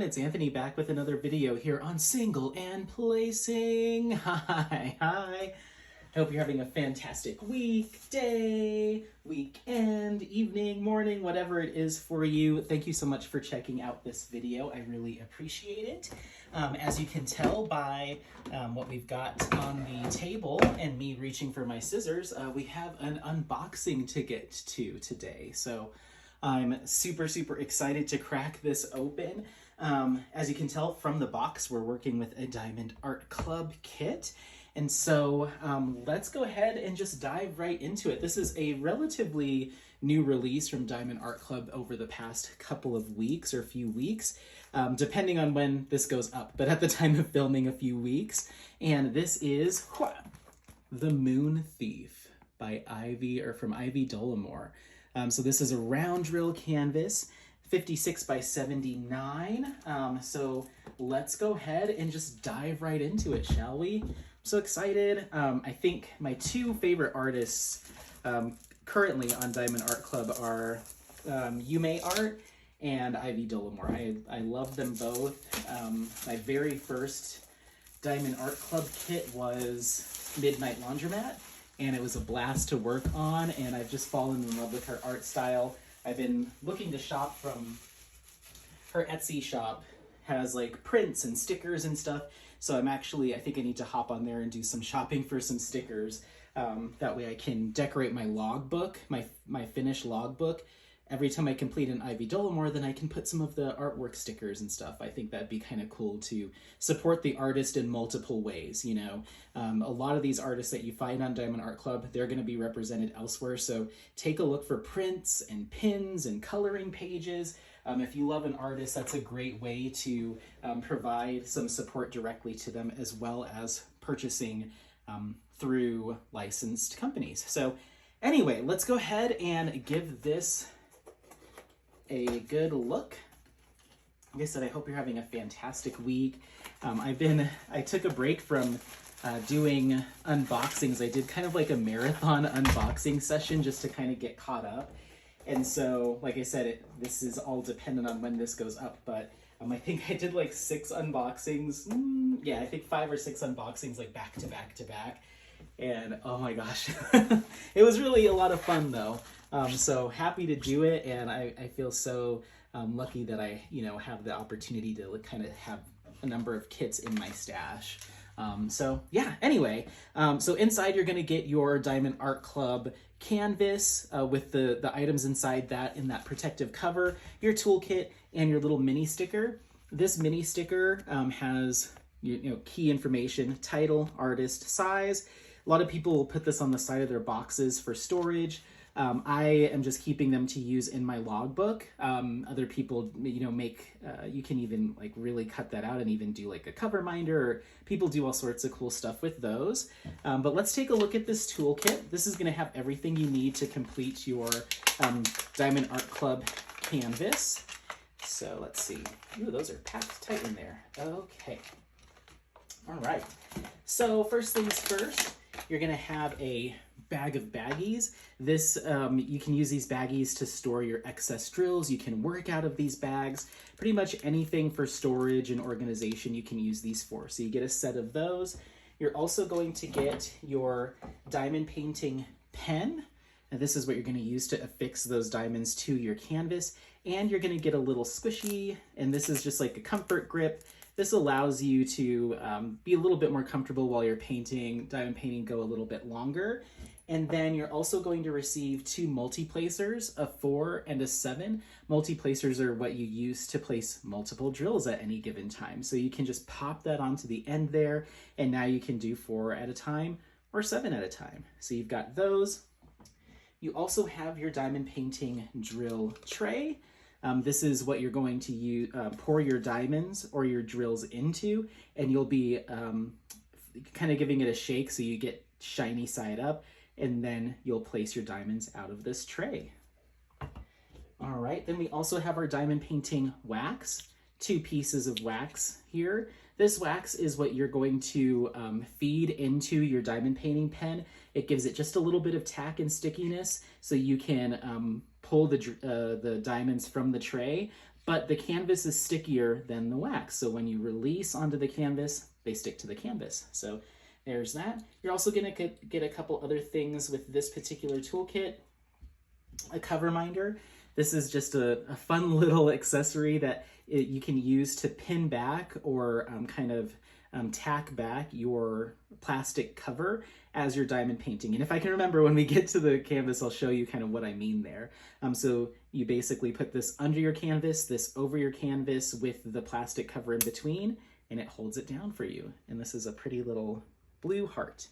it's Anthony back with another video here on Single and Placing. Hi. I hope you're having a fantastic week, day, weekend, evening, morning, whatever it is for you. Thank you so much for checking out this video. I really appreciate it. As you can tell by what we've got on the table and me reaching for my scissors, we have an unboxing to get to today. So I'm super excited to crack this open. As you can tell from the box, we're working with a Diamond Art Club kit. And so let's go ahead and just dive right into it. This is a relatively new release from Diamond Art Club over the past couple of weeks or few weeks, depending on when this goes up, but at the time of filming, a few weeks. And this is The Moon Thief by from Ivy Dolomore. So this is a round drill canvas, 56 by 79. So let's go ahead and just dive right into it, shall we? I'm so excited. I think my two favorite artists currently on Diamond Art Club are Yume Art and Ivy Dolomore. I love them both. My very first Diamond Art Club kit was Midnight Laundromat, and it was a blast to work on, and I've just fallen in love with her art style. I've been looking to shop from her Etsy shop, has like prints and stickers and stuff, so I think I need to hop on there and do some shopping for some stickers. That way I can decorate my logbook, my finished logbook. Every time I complete an Ivy Dolomore, then I can put some of the artwork stickers and stuff. I think that'd be kind of cool to support the artist in multiple ways, you know. A lot of these artists that you find on Diamond Art Club, they're going to be represented elsewhere, so take a look for prints and pins and coloring pages. If you love an artist, that's a great way to provide some support directly to them, as well as purchasing through licensed companies. So anyway, let's go ahead and give this a good look. Like I said, I hope you're having a fantastic week. I took a break from doing unboxings. I did kind of like a marathon unboxing session just to kind of get caught up. And so, like I said, this is all dependent on when this goes up, but I think I did like 6 unboxings. Yeah, I think 5 or 6 unboxings like back to back. And oh my gosh, it was really a lot of fun though. So happy to do it, and I feel so lucky that I have the opportunity to kind of have a number of kits in my stash. So yeah, anyway, so inside you're going to get your Diamond Art Club canvas with the items inside that in that protective cover, your toolkit, and your little mini sticker. This mini sticker has key information: title, artist, size. A lot of people will put this on the side of their boxes for storage. I am just keeping them to use in my logbook. Other people, you can even like really cut that out and even do like a cover minder, or people do all sorts of cool stuff with those. But let's take a look at this toolkit. This is going to have everything you need to complete your Diamond Art Club canvas. So let's see. Ooh, those are packed tight in there. Okay. All right. So first things first, you're going to have a bag of baggies. This you can use these baggies to store your excess drills. You can work out of these bags. Pretty much anything for storage and organization you can use these for. So you get a set of those. You're also going to get your diamond painting pen. And this is what you're going to use to affix those diamonds to your canvas. And you're going to get a little squishy, and this is just like a comfort grip. This allows you to be a little bit more comfortable while you're painting, diamond painting, go a little bit longer. And then you're also going to receive 2 multi-placers, a 4 and a 7. Multi-placers are what you use to place multiple drills at any given time. So you can just pop that onto the end there, and now you can do 4 at a time or 7 at a time. So you've got those. You also have your diamond painting drill tray. This is what you're going to use, pour your diamonds or your drills into, and you'll be kind of giving it a shake so you get shiny side up, and then you'll place your diamonds out of this tray. All right, then we also have our diamond painting wax, 2 pieces of wax here. This wax is what you're going to feed into your diamond painting pen. It gives it just a little bit of tack and stickiness so you can pull the diamonds from the tray, but the canvas is stickier than the wax. So when you release onto the canvas, they stick to the canvas. So there's that. You're also gonna get a couple other things with this particular toolkit. A cover minder. This is just a fun little accessory that you can use to pin back or tack back your plastic cover as you're diamond painting. And if I can remember, when we get to the canvas, I'll show you kind of what I mean there. So you basically put this under your canvas, this over your canvas with the plastic cover in between, and it holds it down for you. And this is a pretty little blue heart.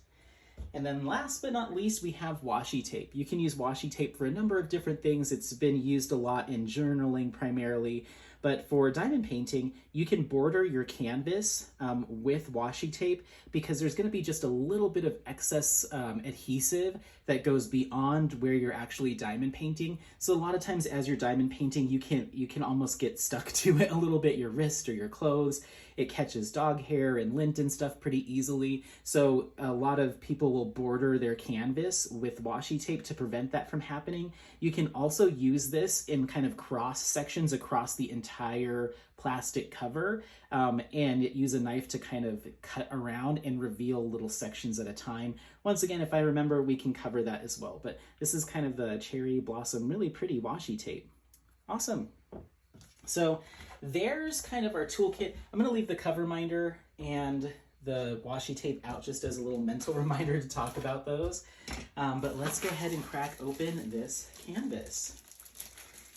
And then last but not least, we have washi tape. You can use washi tape for a number of different things. It's been used a lot in journaling primarily, but for diamond painting, you can border your canvas with washi tape because there's going to be just a little bit of excess adhesive that goes beyond where you're actually diamond painting. So a lot of times as you're diamond painting, you can almost get stuck to it a little bit, your wrist or your clothes. It catches dog hair and lint and stuff pretty easily. So a lot of people will border their canvas with washi tape to prevent that from happening. You can also use this in kind of cross sections across the entire plastic cover and use a knife to kind of cut around and reveal little sections at a time. Once again, if I remember, we can cover that as well. But this is kind of the cherry blossom, really pretty washi tape. Awesome. So there's kind of our toolkit. I'm going to leave the cover minder and the washi tape out just as a little mental reminder to talk about those. But let's go ahead and crack open this canvas.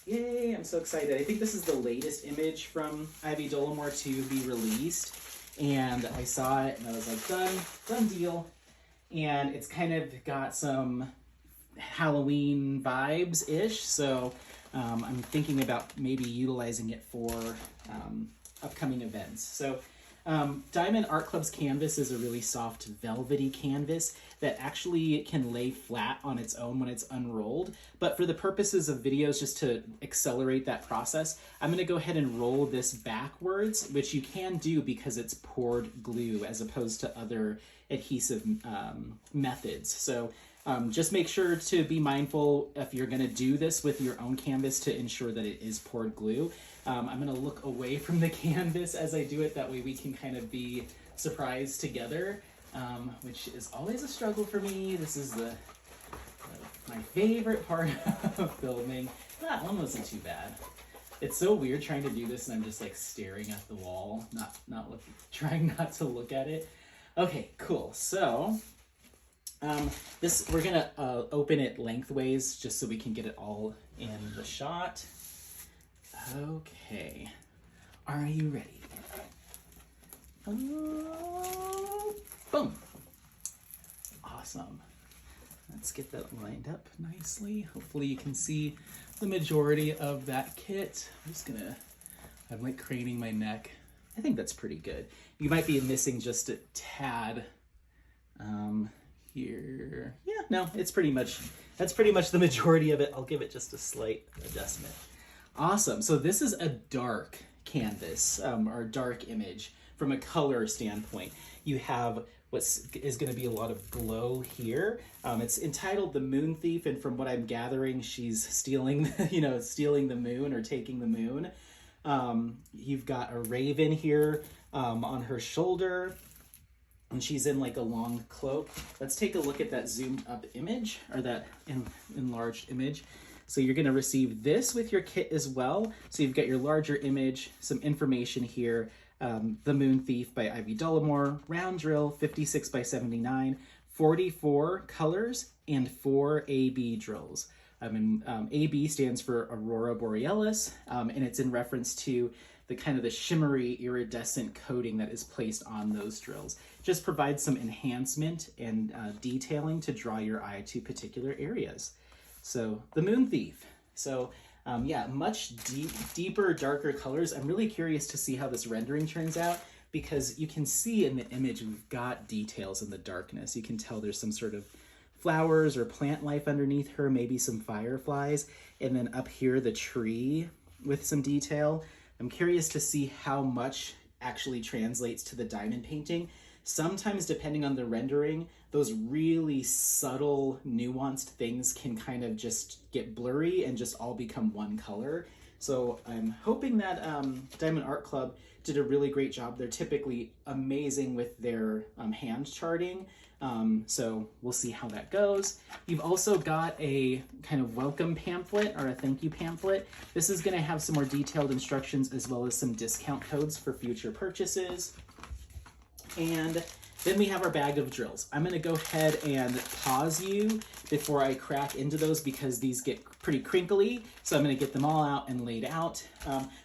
Yay, I'm so excited. I think this is the latest image from Ivy Dolomore to be released. And I saw it and I was like, done deal. And it's kind of got some Halloween vibes-ish. So I'm thinking about maybe utilizing it for upcoming events. So Diamond Art Club's canvas is a really soft velvety canvas that actually can lay flat on its own when it's unrolled. But for the purposes of videos, just to accelerate that process, I'm going to go ahead and roll this backwards, which you can do because it's poured glue as opposed to other adhesive methods. So just make sure to be mindful if you're going to do this with your own canvas to ensure that it is poured glue. I'm going to look away from the canvas as I do it. That way we can kind of be surprised together, which is always a struggle for me. This is my favorite part of filming. That one wasn't too bad. It's so weird trying to do this and I'm just like staring at the wall, not looking, trying not to look at it. Okay, cool. So we're gonna open it lengthways just so we can get it all in the shot. Okay, are you ready? Boom. Awesome. Let's get that lined up nicely. Hopefully you can see the majority of that kit. I'm like craning my neck. I think that's pretty good. You might be missing just a tad here. Yeah, no, that's pretty much the majority of it. I'll give it just a slight adjustment. Awesome. So this is a dark canvas, or dark image from a color standpoint. You have what is going to be a lot of glow here. It's entitled The Moon Thief, and from what I'm gathering, she's stealing the moon or taking the moon. You've got a raven here on her shoulder, and she's in like a long cloak. Let's take a look at that zoomed up image, or that enlarged image. So you're going to receive this with your kit as well. So you've got your larger image, some information here. The Moon Thief by Ivy Dolomore, round drill, 56 by 79, 44 colors, and 4 AB drills. AB stands for Aurora Borealis, and it's in reference to the kind of the shimmery iridescent coating that is placed on those drills. Just provides some enhancement and detailing to draw your eye to particular areas. So the Moon Thief. So yeah, much deeper, darker colors. I'm really curious to see how this rendering turns out, because you can see in the image we've got details in the darkness. You can tell there's some sort of flowers or plant life underneath her, maybe some fireflies, and then up here the tree with some detail. I'm curious to see how much actually translates to the diamond painting. Sometimes, depending on the rendering, those really subtle, nuanced things can kind of just get blurry and just all become one color. So I'm hoping that Diamond Art Club did a really great job. They're typically amazing with their hand charting. So we'll see how that goes. You've also got a kind of welcome pamphlet or a thank you pamphlet. This is going to have some more detailed instructions as well as some discount codes for future purchases. And then we have our bag of drills. I'm going to go ahead and pause you before I crack into those because these get pretty crinkly. So I'm going to get them all out and laid out.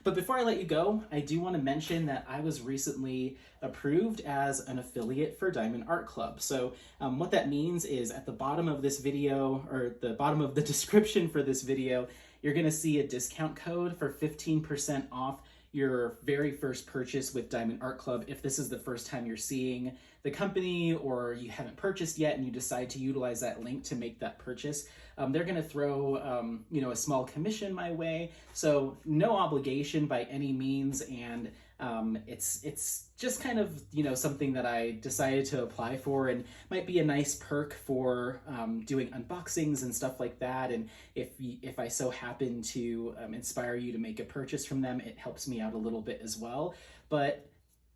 But before I let you go, I do want to mention that I was recently approved as an affiliate for Diamond Art Club. So what that means is at the bottom of this video, or the bottom of the description for this video, you're going to see a discount code for 15% off your very first purchase with Diamond Art Club. If this is the first time you're seeing the company or you haven't purchased yet and you decide to utilize that link to make that purchase, they're going to throw a small commission my way. So no obligation by any means, and it's just kind of something that I decided to apply for, and might be a nice perk for doing unboxings and stuff like that. And if I so happen to inspire you to make a purchase from them, it helps me out a little bit as well. But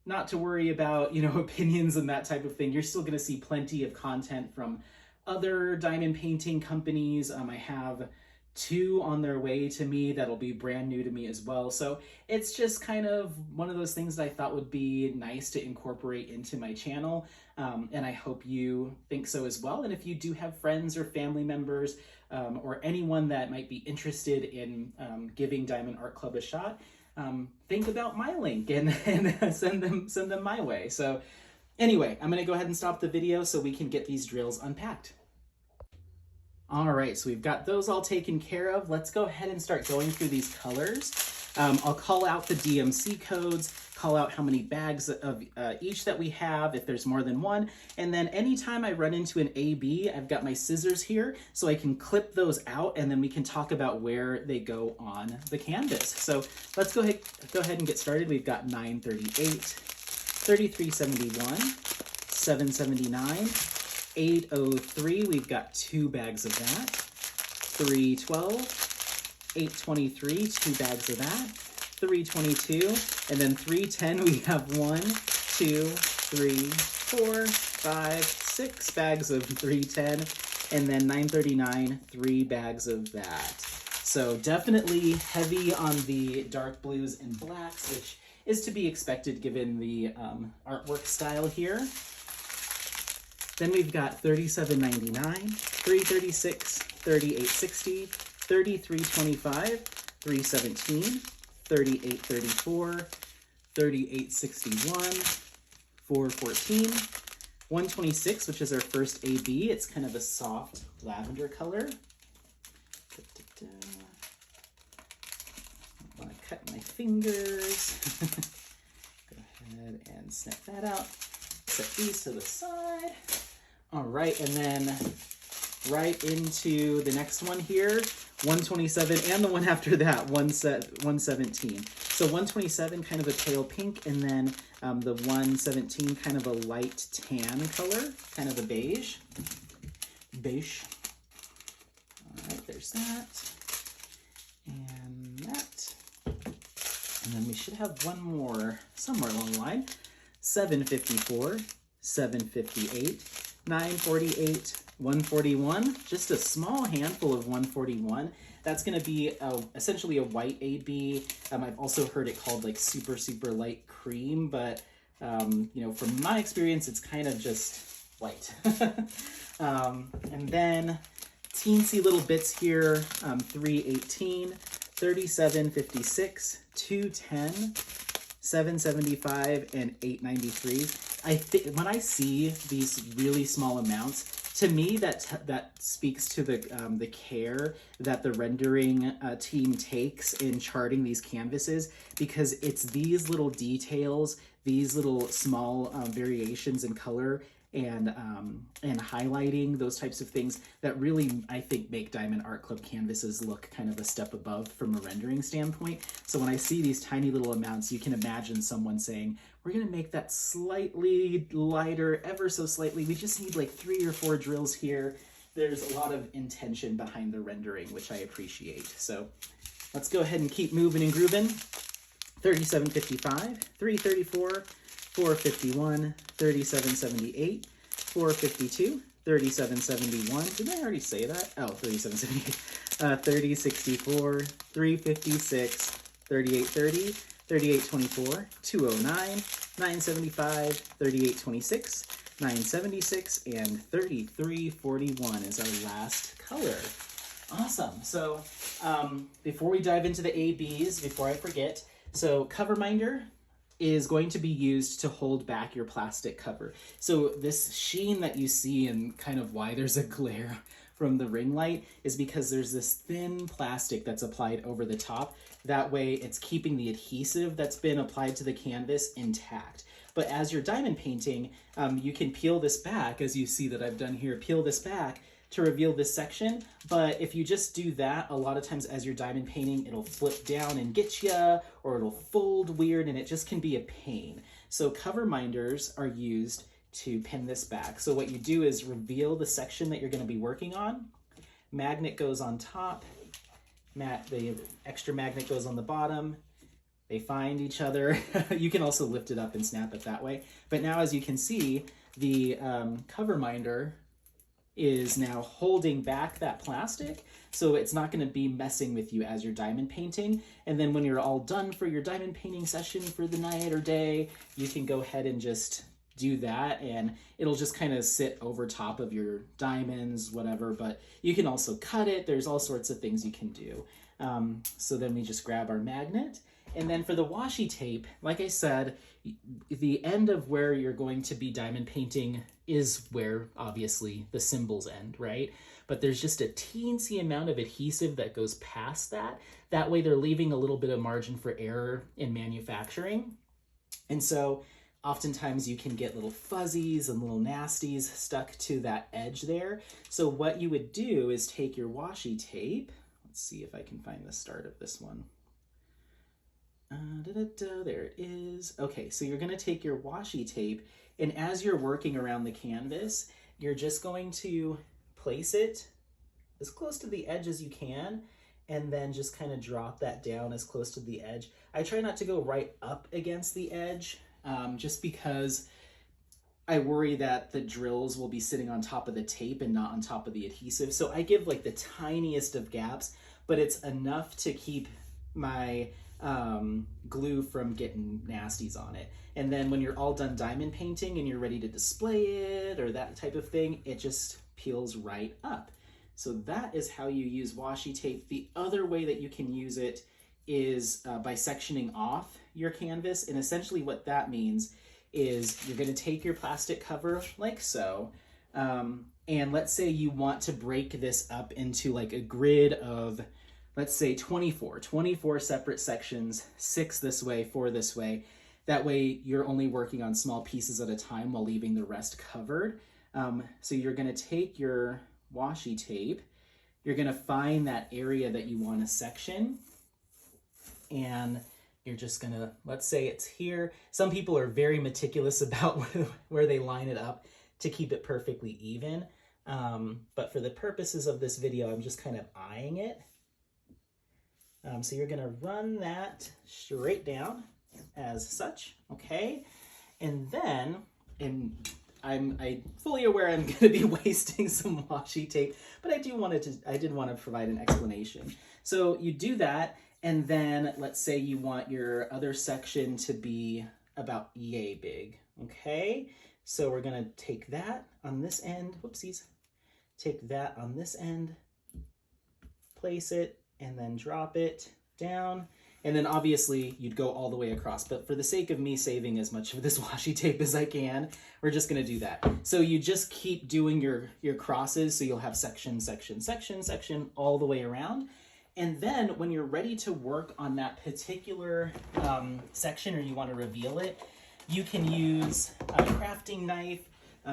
not to worry about opinions and that type of thing. You're still going to see plenty of content from other diamond painting companies. I have 2 on their way to me that'll be brand new to me as well. So it's just kind of one of those things that I thought would be nice to incorporate into my channel. And I hope you think so as well. And if you do have friends or family members or anyone that might be interested in giving Diamond Art Club a shot, think about my link and send them my way. So anyway, I'm gonna go ahead and stop the video so we can get these drills unpacked. All right, so we've got those all taken care of. Let's go ahead and start going through these colors. I'll call out the DMC codes, call out how many bags of each that we have, if there's more than one. And then anytime I run into an AB, I've got my scissors here so I can clip those out, and then we can talk about where they go on the canvas. So let's go ahead and get started. We've got 938, 3371, 779, 803, we've got 2 bags of that, 312, 823, 2 bags of that, 322, and then 310, we have 1, 2, 3, 4, 5, 6 bags of 310, and then 939, 3 bags of that. So definitely heavy on the dark blues and blacks, which is to be expected given the artwork style here. Then we've got 37.99, 336, 38.60, 33.25, 317, 38.34, 38.61, 414, 126, which is our first AB. It's kind of a soft lavender color. I want to cut my fingers. Go ahead and snip that out. Set these to the side. All right, and then right into the next one here, 127, and the one after that, 117. So 127, kind of a pale pink, and then the 117, kind of a light tan color, kind of a beige. Beige. All right, there's that. And that. And then we should have one more somewhere along the line. 754, 758, 948, 141, just a small handful of 141. That's going to be essentially a white AB. I've also heard it called like super, super light cream, but from my experience, it's kind of just white. And then teensy little bits here, 318, 3756, 210, 775, and 893. I think when I see these really small amounts, to me that speaks to the care that the rendering team takes in charting these canvases, because it's these little details, these little small variations in color and highlighting, those types of things that really, I think, make Diamond Art Club canvases look kind of a step above from a rendering standpoint. So when I see these tiny little amounts, you can imagine someone saying, we're gonna make that slightly lighter, ever so slightly. We just need like 3 or 4 drills here. There's a lot of intention behind the rendering, which I appreciate. So Let's go ahead and keep moving and grooving. 37.55, 3:34, 4:51, 37.78, 4:52, 37.71. Didn't I already say that? Oh, 37.78. 30.64, 3:56, 38.30, 38.24, 2:09, 9:75, 38.26, 9:76, and 33.41 is our last color. Awesome. So before we dive into the ABs, before I forget, so cover minder is going to be used to hold back your plastic cover. So this sheen that you see and kind of why there's a glare from the ring light is because there's this thin plastic that's applied over the top. That way it's keeping the adhesive that's been applied to the canvas intact. But as you're diamond painting, you can peel this back, as you see that I've done here, peel this back to reveal this section. But if you just do that, a lot of times as you're diamond painting, it'll flip down and get you, or it'll fold weird, and it just can be a pain. So cover minders are used to pin this back. So what you do is reveal the section that you're going to be working on. Magnet goes on top, the extra magnet goes on the bottom. They find each other. You can also lift it up and snap it that way. But now, as you can see, the cover minder is now holding back that plastic, so it's not going to be messing with you as you're diamond painting. And then when you're all done for your diamond painting session for the night or day, you can go ahead and just do that, and it'll just kind of sit over top of your diamonds, whatever. But you can also cut it. There's all sorts of things you can do. So then we just grab our magnet. And then for the washi tape, like I said, the end of where you're going to be diamond painting is where obviously the symbols end, right? But there's just a teensy amount of adhesive that goes past that. That way they're leaving a little bit of margin for error in manufacturing. And so oftentimes you can get little fuzzies and little nasties stuck to that edge there. So what you would do is take your washi tape. Let's see if I can find the start of this one. There it is. Okay, so you're going to take your washi tape, and as you're working around the canvas, you're just going to place it as close to the edge as you can, and then just kind of drop that down as close to the edge. I try not to go right up against the edge, just because I worry that the drills will be sitting on top of the tape and not on top of the adhesive. So I give like the tiniest of gaps, but it's enough to keep my glue from getting nasties on it. And then when you're all done diamond painting and you're ready to display it or that type of thing, it just peels right up. So that is how you use washi tape. The other way that you can use it is by sectioning off your canvas. And essentially what that means is you're going to take your plastic cover like so, and let's say you want to break this up into like a grid of, let's say 24 separate sections, 6 this way, 4 this way. That way you're only working on small pieces at a time while leaving the rest covered. So you're going to take your washi tape, you're going to find that area that you want to section, and you're just going to, let's say it's here. Some people are very meticulous about where they line it up to keep it perfectly even. But for the purposes of this video, I'm just kind of eyeing it. So you're going to run that straight down as such, okay? And then, I'm fully aware I'm going to be wasting some washi tape, but I did want to provide an explanation. So you do that, and then let's say you want your other section to be about yay big, okay? So we're going to take that on this end, whoopsies, take that on this end, place it, and then drop it down. And then obviously you'd go all the way across, but for the sake of me saving as much of this washi tape as I can, we're just gonna do that. So you just keep doing your crosses, so you'll have section, section, section, section all the way around. And then when you're ready to work on that particular section, or you wanna reveal it, you can use a crafting knife,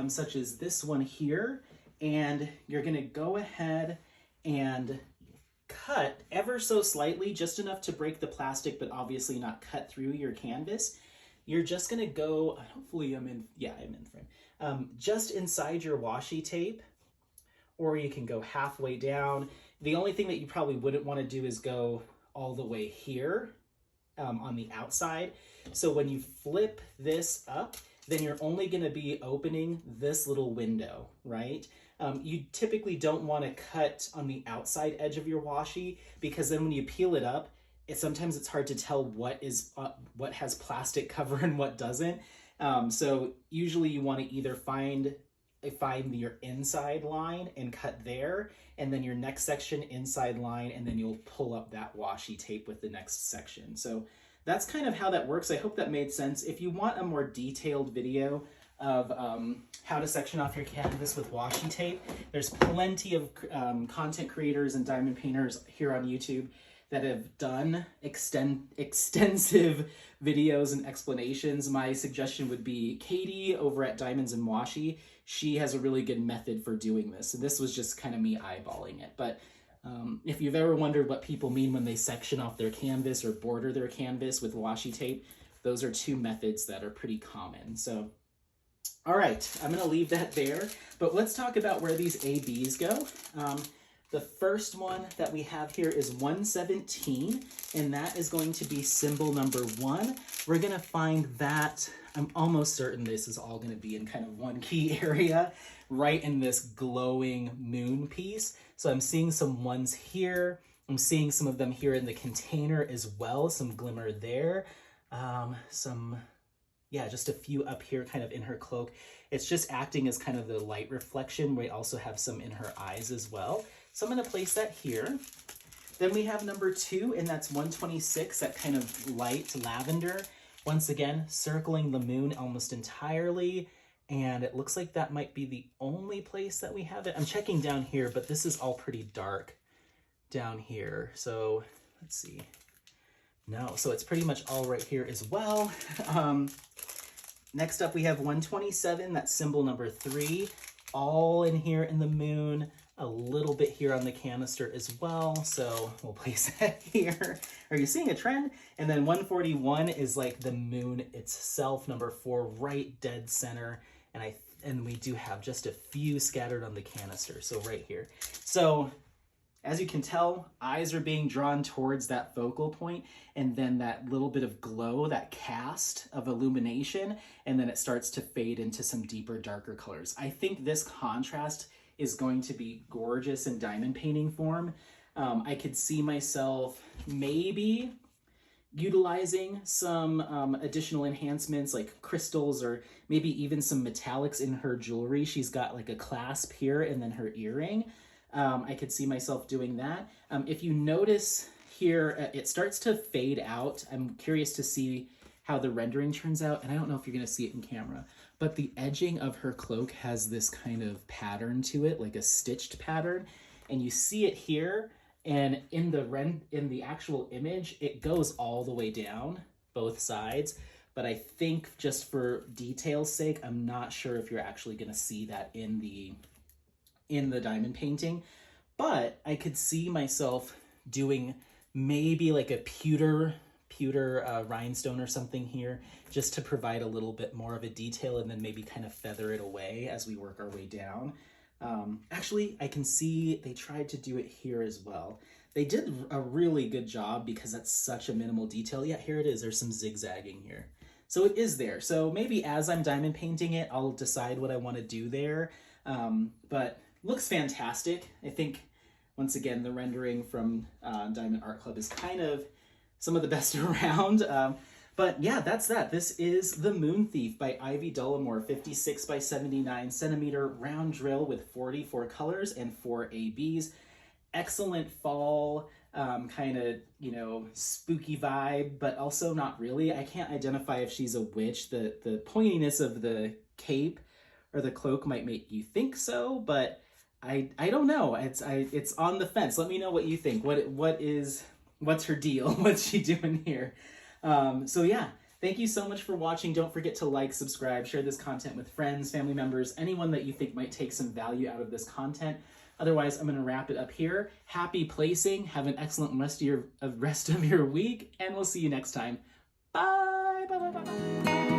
such as this one here, and you're gonna go ahead and cut ever so slightly, just enough to break the plastic, but obviously not cut through your canvas. You're just gonna go, hopefully I'm in frame, just inside your washi tape, or you can go halfway down. The only thing that you probably wouldn't want to do is go all the way here on the outside. So when you flip this up, then you're only going to be opening this little window, right? You typically don't want to cut on the outside edge of your washi, because then when you peel it up, sometimes it's hard to tell what has plastic cover and what doesn't. So usually you want to either find your inside line and cut there, and then your next section inside line, and then you'll pull up that washi tape with the next section. So that's kind of how that works. I hope that made sense. If you want a more detailed video of how to section off your canvas with washi tape, there's plenty of content creators and diamond painters here on YouTube that have done extensive videos and explanations. My suggestion would be Katie over at Diamonds and Washi. She has a really good method for doing this. And this was just kind of me eyeballing it. But if you've ever wondered what people mean when they section off their canvas or border their canvas with washi tape, those are two methods that are pretty common. So, all right, I'm gonna leave that there. But let's talk about where these ABs go. The first one that we have here is 117, and that is going to be symbol number 1. We're going to find that, I'm almost certain this is all going to be in kind of one key area, right in this glowing moon piece. So I'm seeing some ones here. I'm seeing some of them here in the container as well, some glimmer there. Just a few up here kind of in her cloak. It's just acting as kind of the light reflection. We also have some in her eyes as well. So I'm going to place that here. Then we have number 2, and that's 126, that kind of light lavender. Once again, circling the moon almost entirely. And it looks like that might be the only place that we have it. I'm checking down here, but this is all pretty dark down here. So let's see. No, so it's pretty much all right here as well. Next up, we have 127, that's symbol number 3, all in here in the moon, a little bit here on the canister as well. So we'll place that here. Are you seeing a trend? And then 141 is like the moon itself, number 4, right dead center. And we do have just a few scattered on the canister, so right here. So as you can tell, eyes are being drawn towards that focal point, and then that little bit of glow, that cast of illumination, and then it starts to fade into some deeper, darker colors. I think this contrast is going to be gorgeous in diamond painting form. I could see myself maybe utilizing some additional enhancements like crystals, or maybe even some metallics in her jewelry. She's got like a clasp here and then her earring. I could see myself doing that. If you notice here, it starts to fade out. I'm curious to see how the rendering turns out, and I don't know if you're going to see it in camera, but the edging of her cloak has this kind of pattern to it, like a stitched pattern, and you see it here, and in the actual image, it goes all the way down both sides. But I think just for detail's sake, I'm not sure if you're actually going to see that in the diamond painting, but I could see myself doing maybe like a pewter rhinestone or something here, just to provide a little bit more of a detail, and then maybe kind of feather it away as we work our way down. Actually, I can see they tried to do it here as well. They did a really good job because that's such a minimal detail. Yeah, here it is. There's some zigzagging here. So it is there. So maybe as I'm diamond painting it, I'll decide what I want to do there. But looks fantastic. I think, once again, the rendering from Diamond Art Club is kind of some of the best around. But yeah, that's that. This is The Moon Thief by Ivy Dolomore, 56 by 79 centimeter round drill with 44 colors and 4 ABs. Excellent fall, kind of, spooky vibe, but also not really. I can't identify if she's a witch. The pointiness of the cape or the cloak might make you think so, but I don't know. It's on the fence. Let me know what you think. What's her deal? What's she doing here? So yeah, thank you so much for watching. Don't forget to like, subscribe, share this content with friends, family members, anyone that you think might take some value out of this content. Otherwise, I'm going to wrap it up here. Happy placing. Have an excellent rest of your week, and we'll see you next time. Bye. Bye. Bye. Bye. Bye.